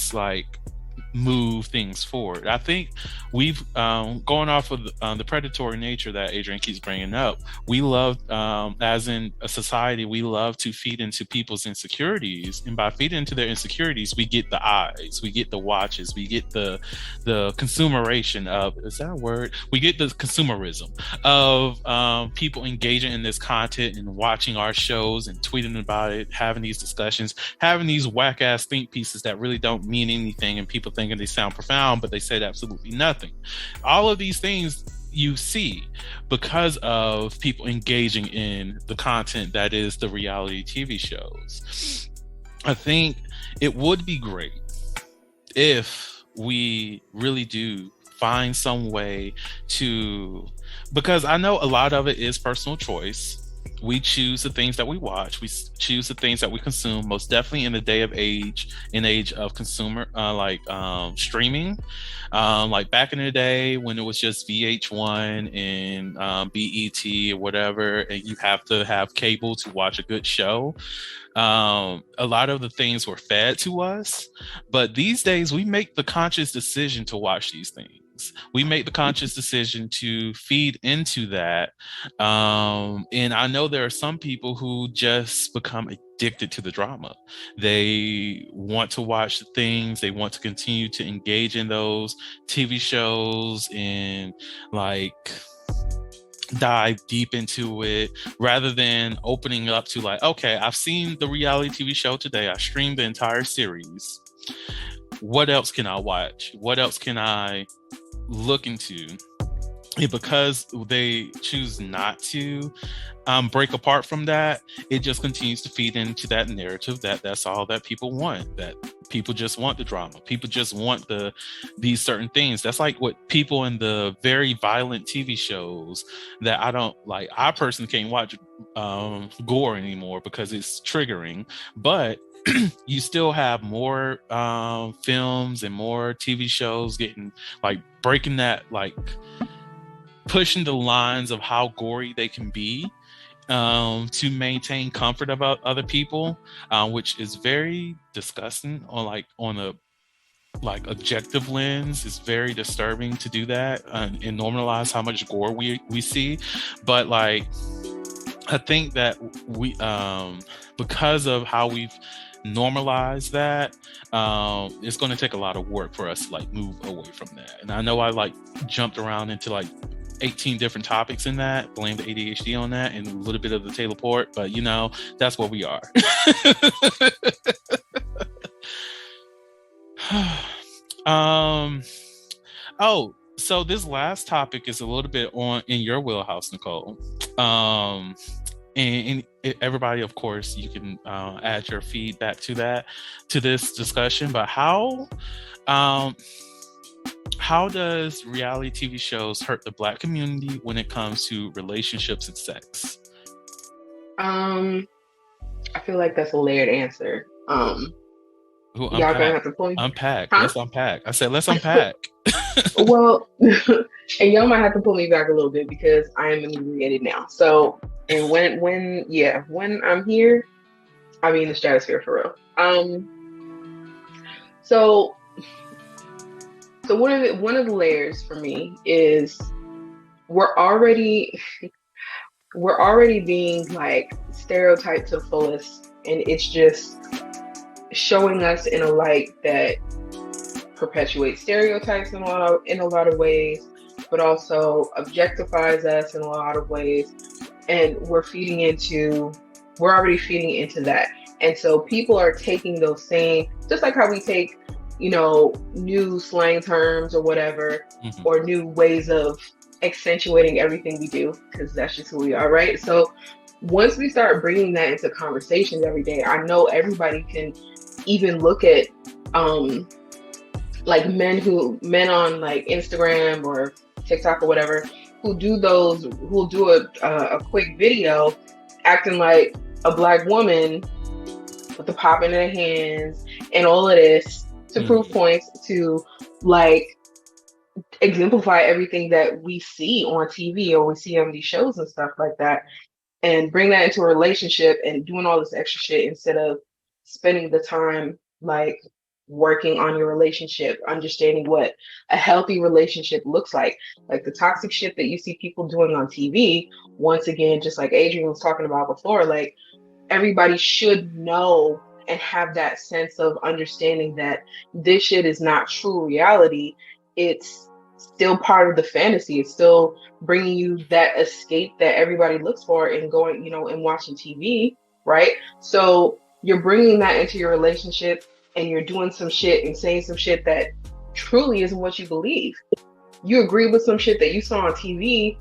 move things forward. I think we've going off of the predatory nature that Adrian keeps bringing up. We love, as in a society, we love to feed into people's insecurities, and by feeding into their insecurities, we get the eyes, we get the watches, we get the consumeration of, is that a word? We get the consumerism of people engaging in this content and watching our shows and tweeting about it, having these discussions, having these whack ass think pieces that really don't mean anything, and people thinking they sound profound, but they said absolutely nothing. All of these things you see because of people engaging in the content that is the reality TV shows. I think it would be great if we really do find some way to, because I know a lot of it is personal choice. We choose the things that we watch. We choose the things that we consume. Most definitely in the day of age of consumer, streaming, like back in the day when it was just VH1 and BET or whatever, and you have to have cable to watch a good show. A lot of the things were fed to us, but these days we make the conscious decision to watch these things. We make the conscious decision to feed into that. And I know there are some people who just become addicted to the drama. They want to watch the things, they want to continue to engage in those TV shows and like dive deep into it rather than opening up to like, okay, I've seen the reality TV show today, I streamed the entire series. What else can I watch? What else can I look into? And because they choose not to break apart from that, it just continues to feed into that narrative that that's all that people want, that people just want the drama, people just want these certain things. That's like what people in the very violent TV shows that I don't like. I personally can't watch gore anymore because it's triggering, but you still have more films and more TV shows getting like breaking that, like pushing the lines of how gory they can be to maintain comfort about other people, which is very disgusting on a like objective lens. It's very disturbing to do that and normalize how much gore we see. But like I think that we because of how we've normalized that, it's going to take a lot of work for us to like move away from that. And I know I like jumped around into like 18 different topics in that, blame the ADHD on that, and a little bit of the teleport, but you know, that's what we are. So this last topic is a little bit in your wheelhouse, Nicole. And everybody, of course, you can add your feedback to this discussion. But how does reality TV shows hurt the Black community when it comes to relationships and sex? I feel like that's a layered answer. Y'all gonna have to pull me. Unpack. Huh? Let's unpack. I said, let's unpack. Well, and y'all might have to pull me back a little bit because I am inebriated now. So, and when I'm here, I'll be in the stratosphere for real. So one of the layers for me is we're already being like stereotyped to the fullest, and it's just showing us in a light that perpetuates stereotypes in a lot of ways, but also objectifies us in a lot of ways. And we're already feeding into that. And so people are taking those same, just like how we take, new slang terms or whatever, mm-hmm. or new ways of accentuating everything we do, because that's just who we are, right? So once we start bringing that into conversations every day, I know everybody can even look at like men on like Instagram or TikTok or whatever who'll do a quick video acting like a Black woman with the pop in their hands and all of this to prove points, to like exemplify everything that we see on TV or we see on these shows and stuff like that, and bring that into a relationship and doing all this extra shit instead of spending the time like working on your relationship, understanding what a healthy relationship looks like. Like the toxic shit that you see people doing on TV, once again, just like Adrian was talking about before, like everybody should know and have that sense of understanding that this shit is not true reality. It's still part of the fantasy. It's still bringing you that escape that everybody looks for in going, and watching TV, right? So you're bringing that into your relationship and you're doing some shit and saying some shit that truly isn't what you believe. You agree with some shit that you saw on TV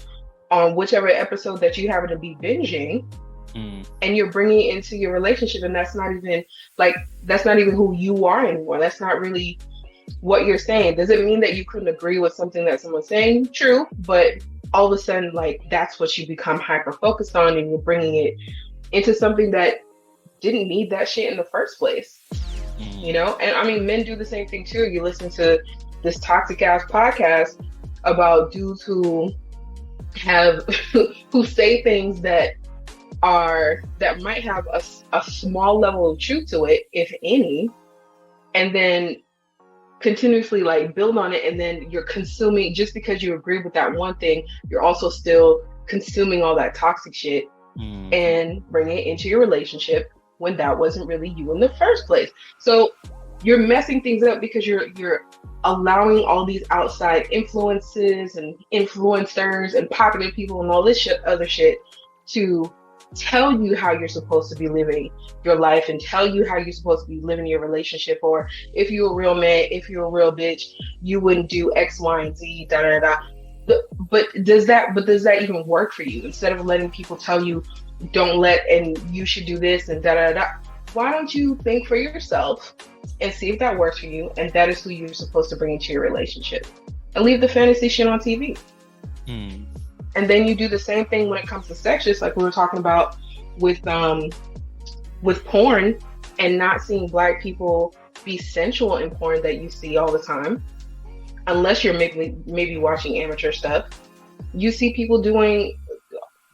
on whichever episode that you happen to be binging, and you're bringing it into your relationship, and that's not even who you are anymore. That's not really what you're saying. Does it mean that you couldn't agree with something that someone's saying? True, but all of a sudden, like, that's what you become hyper focused on, and you're bringing it into something that didn't need that shit in the first place. And I mean, men do the same thing too. You listen to this toxic ass podcast about dudes who say things that might have a small level of truth to it, if any, and then continuously like build on it, and then you're consuming, just because you agree with that one thing, you're also still consuming all that toxic shit and bringing it into your relationship when that wasn't really you in the first place. So you're messing things up because you're allowing all these outside influences and influencers and popular people and all this other shit to tell you how you're supposed to be living your life and tell you how you're supposed to be living your relationship, or if you're a real man, if you're a real bitch, you wouldn't do X, Y, and Z, da da da. But does that even work for you? Instead of letting people tell you and you should do this and da da da, why don't you think for yourself and see if that works for you, and that is who you're supposed to bring into your relationship, and leave the fantasy shit on TV. And then you do the same thing when it comes to sex, just like we were talking about with porn, and not seeing Black people be sensual in porn that you see all the time, unless you're maybe watching amateur stuff. You see people doing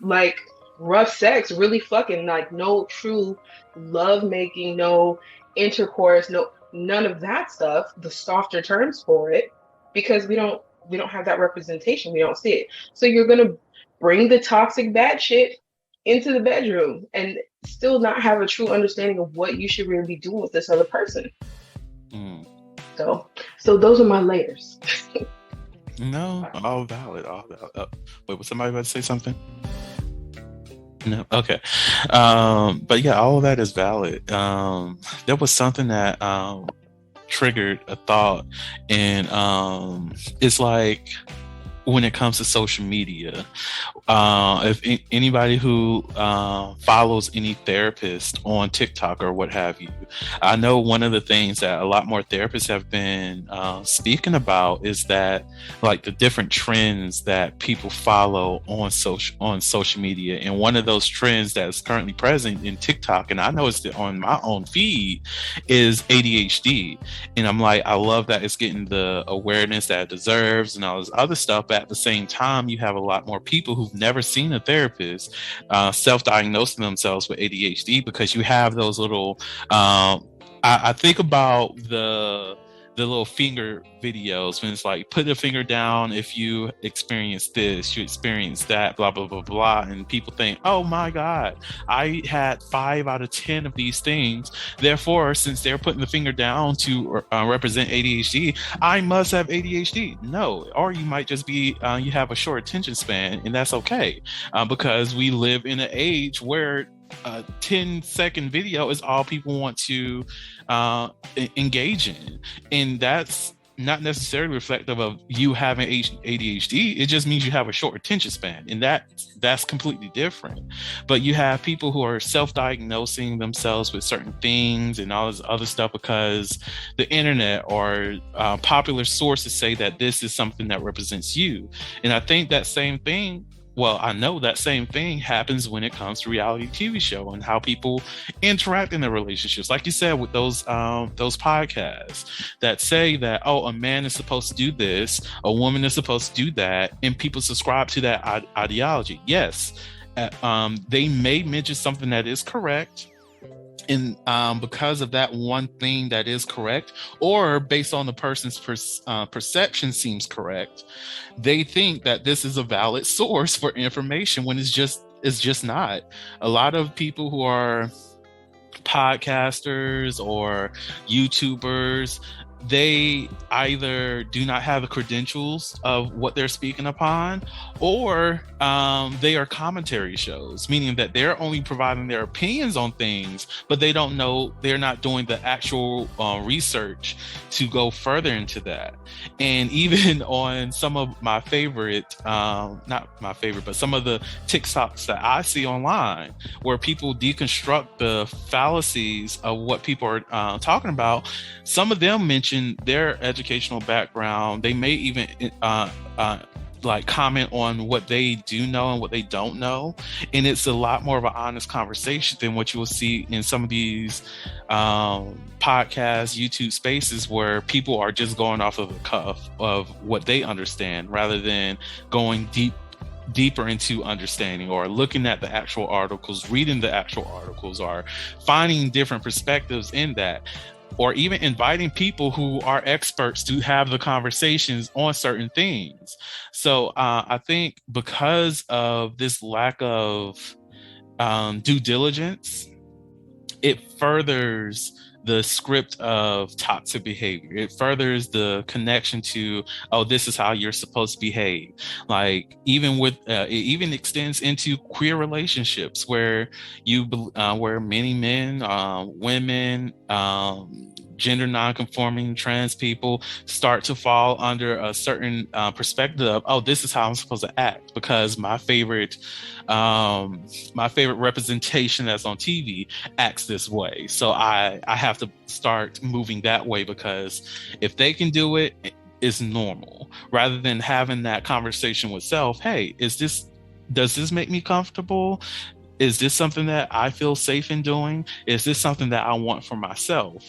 like rough sex, really fucking, like no true love making, no intercourse, none of that stuff, the softer terms for it, because we don't have that representation. We don't see it. So you're going to bring the toxic bad shit into the bedroom and still not have a true understanding of what you should really be doing with this other person. So those are my layers. No, all valid. Wait, was somebody about to say something? No. Okay. But yeah, all of that is valid. There was something that triggered a thought, and it's like when it comes to social media, if anybody who follows any therapist on TikTok or what have you, I know one of the things that a lot more therapists have been speaking about is that, like, the different trends that people follow on social media, and one of those trends that's currently present in TikTok, and I noticed it on my own feed, is ADHD. And I'm like, I love that it's getting the awareness that it deserves and all this other stuff. But at the same time, you have a lot more people who've never seen a therapist self-diagnosing themselves with ADHD, because you have those little I think about the little finger videos when it's like, put a finger down if you experience this, you experience that, blah blah blah blah, and people think, oh my god, I had 5 out of 10 of these things, therefore since they're putting the finger down to represent ADHD, I must have ADHD. No, or you might just be you have a short attention span, and that's okay, because we live in an age where a 10-second video is all people want to engage in, and that's not necessarily reflective of you having ADHD. It just means you have a short attention span, and that's completely different. But you have people who are self-diagnosing themselves with certain things and all this other stuff because the internet or popular sources say that this is something that represents you. And I think that same thing, well, I know that same thing happens when it comes to reality TV show and how people interact in their relationships. Like you said, with those podcasts that say that, oh, a man is supposed to do this, a woman is supposed to do that, and people subscribe to that ideology. Yes, they may mention something that is correct, And because of that one thing that is correct, or based on the person's perception seems correct, they think that this is a valid source for information when it's just not. A lot of people who are podcasters or YouTubers, they either do not have the credentials of what they're speaking upon, or they are commentary shows, meaning that they're only providing their opinions on things, but they don't know, they're not doing the actual research to go further into that. And even on some of my favorite, not my favorite, but some of the TikToks that I see online, where people deconstruct the fallacies of what people are talking about, some of them mention their educational background. They may even like comment on what they do know and what they don't know, and it's a lot more of an honest conversation than what you will see in some of these podcasts, YouTube spaces, where people are just going off of the cuff of what they understand rather than going deeper into understanding, or looking at the actual articles, reading the actual articles, or finding different perspectives in that, or even inviting people who are experts to have the conversations on certain things. So I think because of this lack of due diligence, it furthers the script of toxic behavior. It furthers the connection to, oh, this is how you're supposed to behave. Like even with, it even extends into queer relationships where where many men, women, gender non-conforming, trans people start to fall under a certain perspective of, oh, this is how I'm supposed to act because my favorite representation that's on TV acts this way. So I have to start moving that way because if they can do it, it's normal. Rather than having that conversation with self, hey, does this make me comfortable? Is this something that I feel safe in doing? Is this something that I want for myself?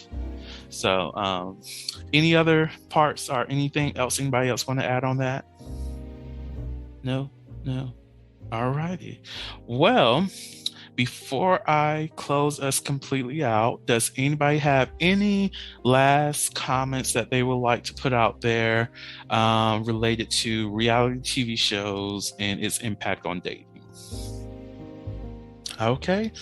So any other parts or anything else anybody else want to add on that? No. All righty. Well, before I close us completely out, does anybody have any last comments that they would like to put out there related to reality TV shows and its impact on dating? Okay.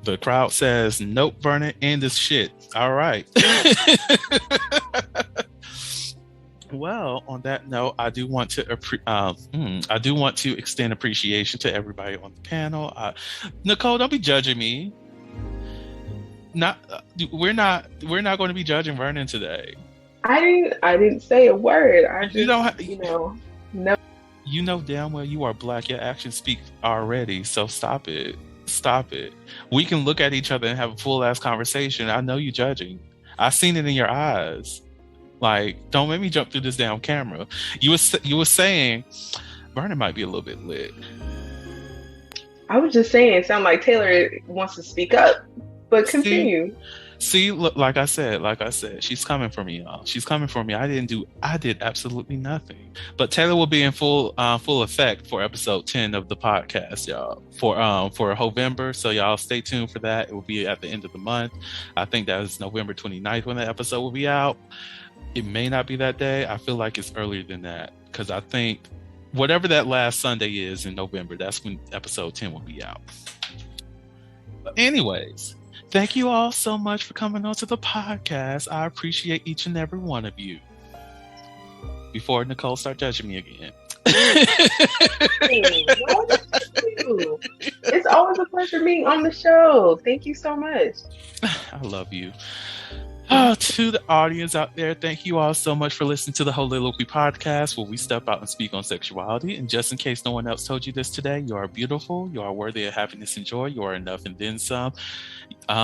The crowd says, nope, Vernon, end this shit. All right. Well, on that note, I do want to extend appreciation to everybody on the panel. Nicole, don't be judging me. We're not going to be judging Vernon today. I didn't say a word. No. You know damn well you are Black. Your actions speak already. So stop it. We can look at each other and have a full ass conversation. I know you judging. I seen it in your eyes. Like, don't make me jump through this damn camera. You were saying Vernon might be a little bit lit. I was just saying, it sounds like Taylor wants to speak up, but continue. See, look, like I said, she's coming for me, y'all. She's coming for me. I did absolutely nothing. But Taylor will be in full effect for episode 10 of the podcast, y'all. For November. So y'all stay tuned for that. It will be at the end of the month. I think that is November 29th when the episode will be out. It may not be that day. I feel like it's earlier than that because I think whatever that last Sunday is in November, that's when episode 10 will be out. But anyways, thank you all so much for coming on to the podcast. I appreciate each and every one of you. Before Nicole start judging me again. It's always a pleasure being on the show. Thank you so much. I love you. To the audience out there, thank you all so much for listening to the Soliloquy Podcast, where we step out and speak on sexuality. And just in case no one else told you this today, you are beautiful, you are worthy of happiness and joy, you are enough and then some.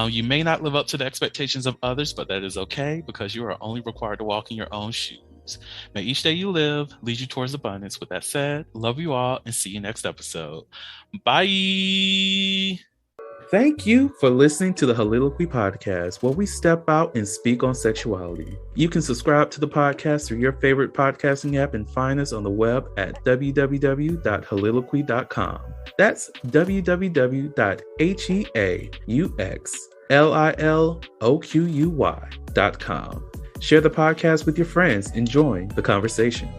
You may not live up to the expectations of others, but that is okay because you are only required to walk in your own shoes. May each day you live lead you towards abundance. With that said, love you all and see you next episode. Bye. Thank you for listening to the Soliloquy Podcast, where we step out and speak on sexuality. You can subscribe to the podcast through your favorite podcasting app and find us on the web at www.soliloquy.com. That's www.heaux liloquy.com. Share the podcast with your friends and join the conversation.